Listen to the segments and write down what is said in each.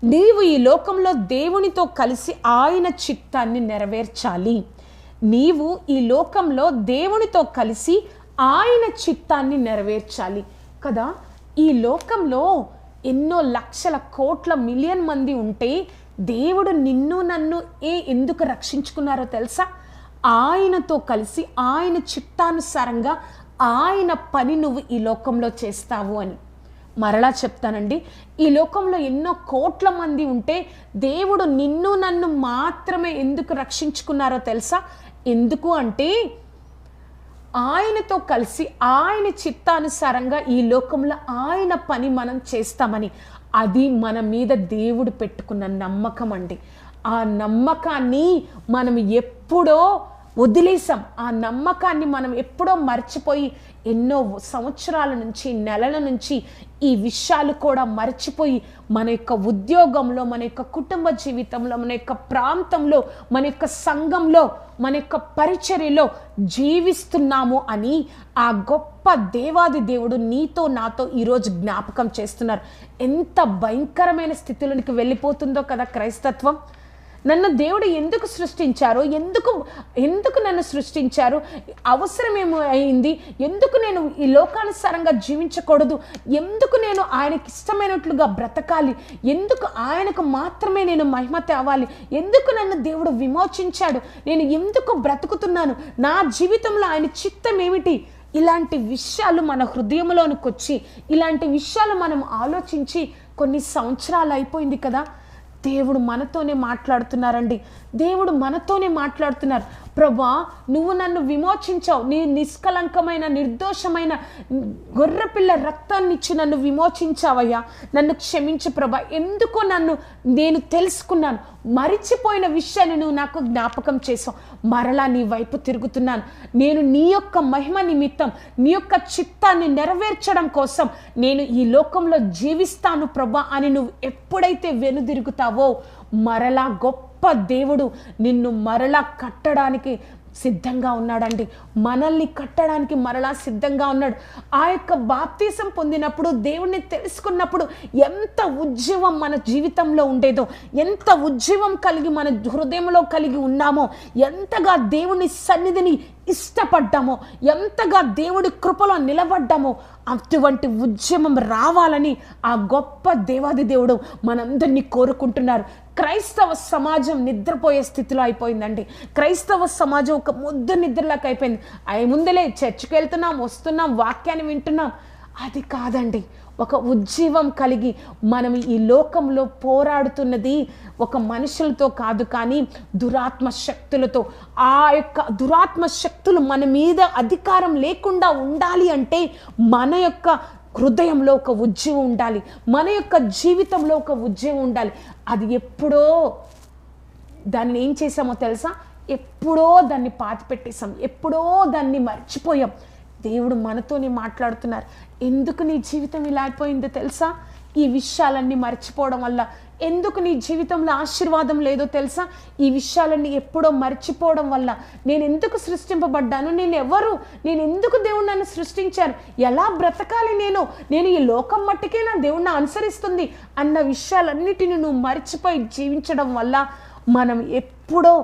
నీవు ఈ లోకంలో దేవునితో కలిసి ఆయన చిత్తాన్ని నెరవేర్చాలి. నీవు ఈ లోకంలో దేవునితో కలిసి ఆయన చిత్తాన్ని నెరవేర్చాలి కదా. ఈ లోకంలో ఎన్నో లక్షల కోట్ల మిలియన్ మంది ఉంటే దేవుడు నిన్ను నన్ను ఎందుకు రక్షించుకున్నారో తెలుసా? ఆయనతో కలిసి ఆయన చిత్తానుసారంగా ఆయన పని నువ్వు ఈ లోకంలో చేస్తావు అని. మరలా చెప్తానండి, ఈ లోకంలో ఎన్నో కోట్ల మంది ఉంటే దేవుడు నిన్ను నన్ను మాత్రమే ఎందుకు రక్షించుకున్నారో తెలుసా? ఎందుకు అంటే ఆయనతో కలిసి ఆయన చిత్తానుసారంగా ఈ లోకంలో ఆయన పని మనం చేస్తామని. అది మన మీద దేవుడు పెట్టుకున్న నమ్మకం అండి. ఆ నమ్మకాన్ని మనం ఎప్పుడో వదిలేసాం. ఆ నమ్మకాన్ని మనం ఎప్పుడో మర్చిపోయి ఎన్నో సంవత్సరాల నుంచి, నెలల నుంచి ఈ విషయాలు కూడా మర్చిపోయి మన యొక్క ఉద్యోగంలో, మన యొక్క కుటుంబ జీవితంలో, మన యొక్క ప్రాంతంలో, మన యొక్క సంఘంలో, మన యొక్క పరిచర్యలో జీవిస్తున్నాము అని ఆ గొప్ప దేవాది దేవుడు నీతో నాతో ఈరోజు జ్ఞాపకం చేస్తున్నారు. ఎంత భయంకరమైన స్థితిలోనికి వెళ్ళిపోతుందో కదా క్రైస్తత్వం. నన్ను దేవుడు ఎందుకు సృష్టించారు, ఎందుకు నన్ను సృష్టించారు, అవసరమేమో అయింది, ఎందుకు నేను ఈ లోకానుసారంగా జీవించకూడదు, ఎందుకు నేను ఆయనకి ఇష్టమైనట్లుగా బ్రతకాలి, ఎందుకు ఆయనకు మాత్రమే నేను మహిమ తేవాలి, ఎందుకు నన్ను దేవుడు విమోచించాడు, నేను ఎందుకు బ్రతుకుతున్నాను, నా జీవితంలో ఆయన చిత్తం ఏమిటి, ఇలాంటి విషయాలు మన హృదయంలోనికి వచ్చి, ఇలాంటి విషయాలు మనం ఆలోచించి కొన్ని సంవత్సరాలు అయిపోయింది కదా. దేవుడు మనతోనే మాట్లాడుతున్నారండి. దేవుడు మనతోనే మాట్లాడుతున్నారు. ప్రభా, నువ్వు నన్ను విమోచించావు, నీ నిష్కలంకమైన నిర్దోషమైన గొర్రెపిల్ల రక్తాన్ని ఇచ్చి నన్ను విమోచించావయ్యా, నన్ను క్షమించు ప్రభా. ఎందుకో నేను తెలుసుకున్నాను, మరిచిపోయిన విషయాన్ని నువ్వు నాకు జ్ఞాపకం చేసావు. మరలా నీ వైపు తిరుగుతున్నాను. నేను నీ యొక్క మహిమ నిమిత్తం, నీ యొక్క చిత్తాన్ని నెరవేర్చడం కోసం నేను ఈ లోకంలో జీవిస్తాను ప్రభా అని నువ్వు ఎప్పుడైతే వెనుదిరుగుతావో మరలా గొప్ప దేవుడు నిన్ను మరలా కట్టడానికి సిద్ధంగా ఉన్నాడండి. మనల్ని కట్టడానికి మరలా సిద్ధంగా ఉన్నాడు. ఆ యొక్క బాప్తీసం పొందినప్పుడు, దేవుణ్ణి తెలుసుకున్నప్పుడు ఎంత ఉజ్జీవం మన జీవితంలో ఉండేదో, ఎంత ఉజ్జీవం కలిగి మన హృదయంలో కలిగి ఉన్నామో, ఎంతగా దేవుని సన్నిధిని ఇష్టపడ్డామో, ఎంతగా దేవుడి కృపలో నిలబడ్డామో, అటువంటి ఉద్యమం రావాలని ఆ గొప్ప దేవాది దేవుడు మనందరినీ కోరుకుంటున్నారు. క్రైస్తవ సమాజం నిద్రపోయే స్థితిలో అయిపోయిందండి. క్రైస్తవ సమాజం ఒక ముద్ద నిద్రలాగా అయిపోయింది. అవి ముందలే చర్చికి వెళ్తున్నాం, వస్తున్నాం, వాక్యాన్ని వింటున్నాం. అది కాదండి. ఒక ఉజ్జీవం కలిగి మనం ఈ లోకంలో పోరాడుతున్నది ఒక మనుషులతో కాదు, కానీ దురాత్మ శక్తులతో. ఆ యొక్క దురాత్మ శక్తులు మన మీద అధికారం లేకుండా ఉండాలి అంటే మన యొక్క హృదయంలో ఒక ఉజ్జీవం ఉండాలి, మన యొక్క జీవితంలో ఒక ఉజ్జీవం ఉండాలి. అది ఎప్పుడో దాన్ని ఏం చేసామో తెలుసా? ఎప్పుడో దాన్ని పాతిపెట్టేసాం, ఎప్పుడో దాన్ని మర్చిపోయాం. దేవుడు మనతోనే మాట్లాడుతున్నారు. ఎందుకు నీ జీవితం ఇలా అయిపోయిందో తెలుసా? ఈ విషయాలన్నీ మర్చిపోవడం వల్ల. ఎందుకు నీ జీవితంలో ఆశీర్వాదం లేదో తెలుసా? ఈ విషయాలన్నీ ఎప్పుడో మర్చిపోవడం వల్ల. నేను ఎందుకు సృష్టింపబడ్డాను, నేను ఎవరు, నేను ఎందుకు దేవుడు నన్ను సృష్టించారు, ఎలా బ్రతకాలి, నేను ఈ లోకం మట్టికే నా దేవుడిని అనుసరిస్తుంది అన్న విషయాలన్నిటిని నువ్వు మర్చిపోయి జీవించడం వల్ల మనం ఎప్పుడో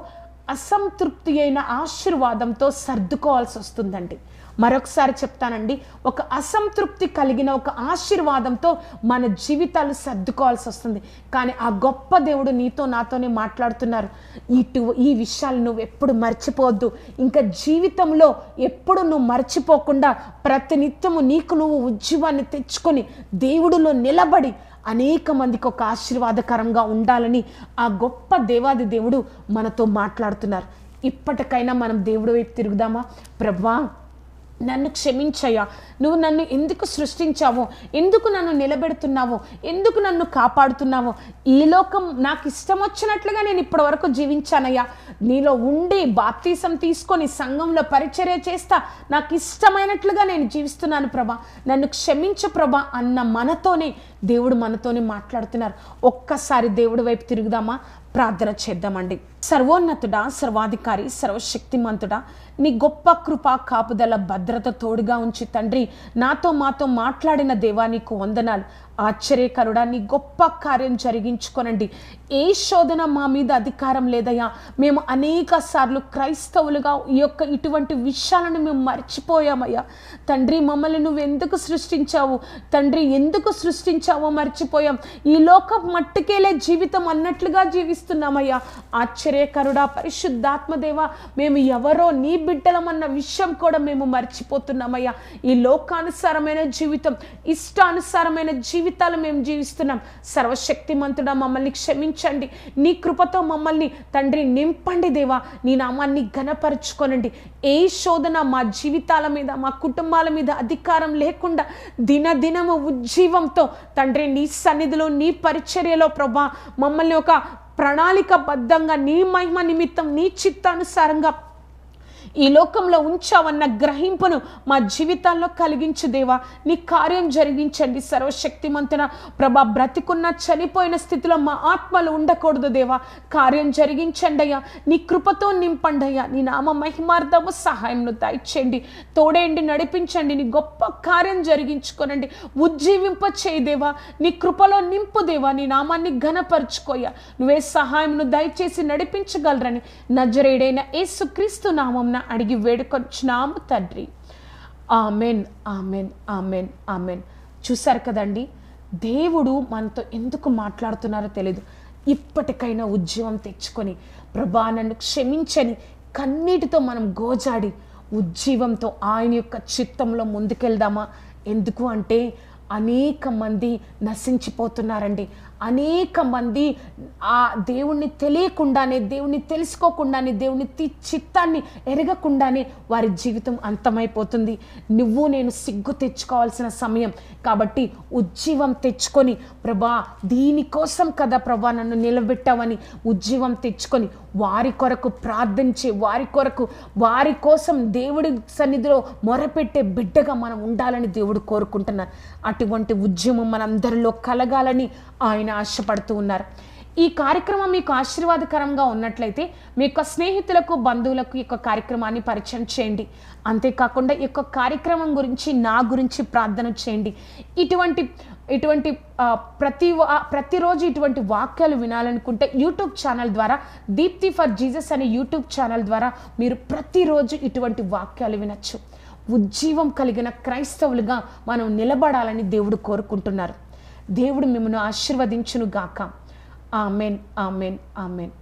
అసంతృప్తి అయిన ఆశీర్వాదంతో సర్దుకోవాల్సి వస్తుందండి. మరొకసారి చెప్తానండి, ఒక అసంతృప్తి కలిగిన ఒక ఆశీర్వాదంతో మన జీవితాలు సర్దుకోవాల్సి వస్తుంది. కానీ ఆ గొప్ప దేవుడు నీతో నాతోనే మాట్లాడుతున్నారు. ఈ విషయాలు నువ్వు ఎప్పుడు మర్చిపోవద్దు. ఇంకా జీవితంలో ఎప్పుడు నువ్వు మర్చిపోకుండా ప్రతినిత్యము నీకు నువ్వు ఉజ్జీవాన్ని తెచ్చుకొని దేవుడిలో నిలబడి అనేక మందికి ఒక ఆశీర్వాదకరంగా ఉండాలని ఆ గొప్ప దేవాది దేవుడు మనతో మాట్లాడుతున్నారు. ఇప్పటికైనా మనం దేవుడి వైపు తిరుగుదామా? ప్రభువా, నన్ను క్షమించయ్యా, నువ్వు నన్ను ఎందుకు సృష్టించావో, ఎందుకు నన్ను నిలబెడుతున్నావో, ఎందుకు నన్ను కాపాడుతున్నావో, ఈ లోకం నాకు ఇష్టం వచ్చినట్లుగా నేను ఇప్పటి వరకు జీవించానయ్యా, నీలో ఉండి బాప్తీసం తీసుకొని సంఘంలో పరిచర్య చేస్తా, నాకు ఇష్టమైనట్లుగా నేను జీవిస్తున్నాను ప్రభా, నన్ను క్షమించు ప్రభా అన్న మనతోనే దేవుడు మనతోనే మాట్లాడుతున్నారు. ఒక్కసారి దేవుడి వైపు తిరుగుదామా? ప్రార్థన చేద్దామండి. సర్వోన్నతుడా, సర్వాధికారి, సర్వశక్తిమంతుడా, నీ గొప్ప కృప, కాపుదల, భద్రత తోడుగా ఉంచి తండ్రి, నాతో మాతో మాట్లాడిన దేవా నీకు వందనాలు. ఆశ్చర్యకరుడా, నీ గొప్ప కార్యం జరిగించుకోనండి. ఏ శోధన మా మీద అధికారం లేదయ్యా. మేము అనేక సార్లు క్రైస్తవులుగా ఇటువంటి విషయాలను మేము మర్చిపోయామయ్యా. తండ్రి, మమ్మల్ని నువ్వు ఎందుకు సృష్టించావు తండ్రి, ఎందుకు సృష్టించావో మర్చిపోయాం. ఈ లోకం మట్టుకేలే జీవితం అన్నట్లుగా జీవిస్తున్నామయ్యా. ఆశ్చర్యకరుడా, పరిశుద్ధాత్మదేవ, మేము ఎవరో నీ బిడ్డలమన్న విషయం కూడా మేము మర్చిపోతున్నామయ్యా. ఈ లోకానుసారమైన జీవితం, ఇష్టానుసారమైన జీవితాలు మేము జీవిస్తున్నాం. సర్వశక్తిమంతుడా, మమ్మల్ని క్షమించండి. నీ కృపతో మమ్మల్ని తండ్రి నింపండి దేవా. నీ నామాన్ని ఘనపరుచుకోనండి. ఏ శోధన మా జీవితాల మీద, మా కుటుంబాల మీద అధికారం లేకుండా దినదినము ఉజ్జీవంతో తండ్రి నీ సన్నిధిలో, నీ పరిచర్యలో ప్రభా మమ్మల్ని ఒక ప్రణాళికబద్ధంగా నీ మహిమ నిమిత్తం, నీ చిత్తానుసారంగా ఈ లోకంలో ఉంచావన్న గ్రహింపును మా జీవితాల్లో కలిగించు దేవా. నీ కార్యం జరిగించండి. సర్వశక్తిమంతున ప్రభా, బ్రతికున్న చనిపోయిన స్థితిలో మా ఆత్మలు ఉండకూడదు దేవా. కార్యం జరిగించండి అయ్యా. నీ కృపతో నింపండి అయ్యా. నీ నామ మహిమార్థము సహాయంను దయచేయండి. తోడేండి, నడిపించండి. నీ గొప్ప కార్యం జరిగించుకోనండి. ఉజ్జీవింప చేయదేవా. నీ కృపలో నింపు దేవా. నీ నామాన్ని ఘనపరుచుకోయ్యా. నువ్వే సహాయంను దయచేసి నడిపించగలరని నజరేయుడైన యేసుక్రీస్తు నామమున అడిగి వేడుకొచ్చున్నాము తండ్రి. Amen, amen, amen, amen. చూశారు కదండి, దేవుడు మనతో ఎందుకు మాట్లాడుతున్నారో తెలియదు. ఇప్పటికైనా ఉద్యమం తెచ్చుకొని ప్రభా నన్ను క్షమించని కన్నీటితో మనం గోజాడి ఉజ్జీవంతో ఆయన యొక్క చిత్తంలో ముందుకెళ్దామా? ఎందుకు అంటే అనేక మంది నశించిపోతున్నారండి. అనేక మంది ఆ దేవుణ్ణి తెలియకుండానే, దేవుణ్ణి తెలుసుకోకుండానే, దేవుని చిత్తాన్ని ఎరగకుండానే వారి జీవితం అంతమైపోతుంది. నువ్వు నేను సిగ్గు తెచ్చుకోవాల్సిన సమయం కాబట్టి ఉజ్జీవం తెచ్చుకొని ప్రభా దీనికోసం కదా ప్రభా నన్ను నిలబెట్టావని ఉజ్జీవం తెచ్చుకొని వారి కొరకు ప్రార్థించే, వారి కోసం దేవుడి సన్నిధిలో మొరపెట్టే బిడ్డగా మనం ఉండాలని దేవుడు కోరుకుంటున్నారు. అటువంటి ఉద్యమం మనందరిలో కలగాలని ఆయన ఆశపడుతూ ఉన్నారు. ఈ కార్యక్రమం మీకు ఆశీర్వాదకరంగా ఉన్నట్లయితే మీ యొక్క స్నేహితులకు, బంధువులకు ఈ యొక్క కార్యక్రమాన్ని పరిచయం చేయండి. అంతేకాకుండా ఈ యొక్క కార్యక్రమం గురించి, నా గురించి ప్రార్థన చేయండి. ఇటువంటి ప్రతిరోజు ఇటువంటి వాక్యాలు వినాలనుకుంటే యూట్యూబ్ ఛానల్ ద్వారా, దీప్తి ఫర్ జీసస్ అనే యూట్యూబ్ ఛానల్ ద్వారా మీరు ప్రతిరోజు ఇటువంటి వాక్యాలు వినొచ్చు. ఉజ్జీవం కలిగిన క్రైస్తవులుగా మనం నిలబడాలని దేవుడు కోరుకుంటున్నారు. దేవుడు మిమ్మల్ని ఆశీర్వదించును గాక. Amen, amen, amen.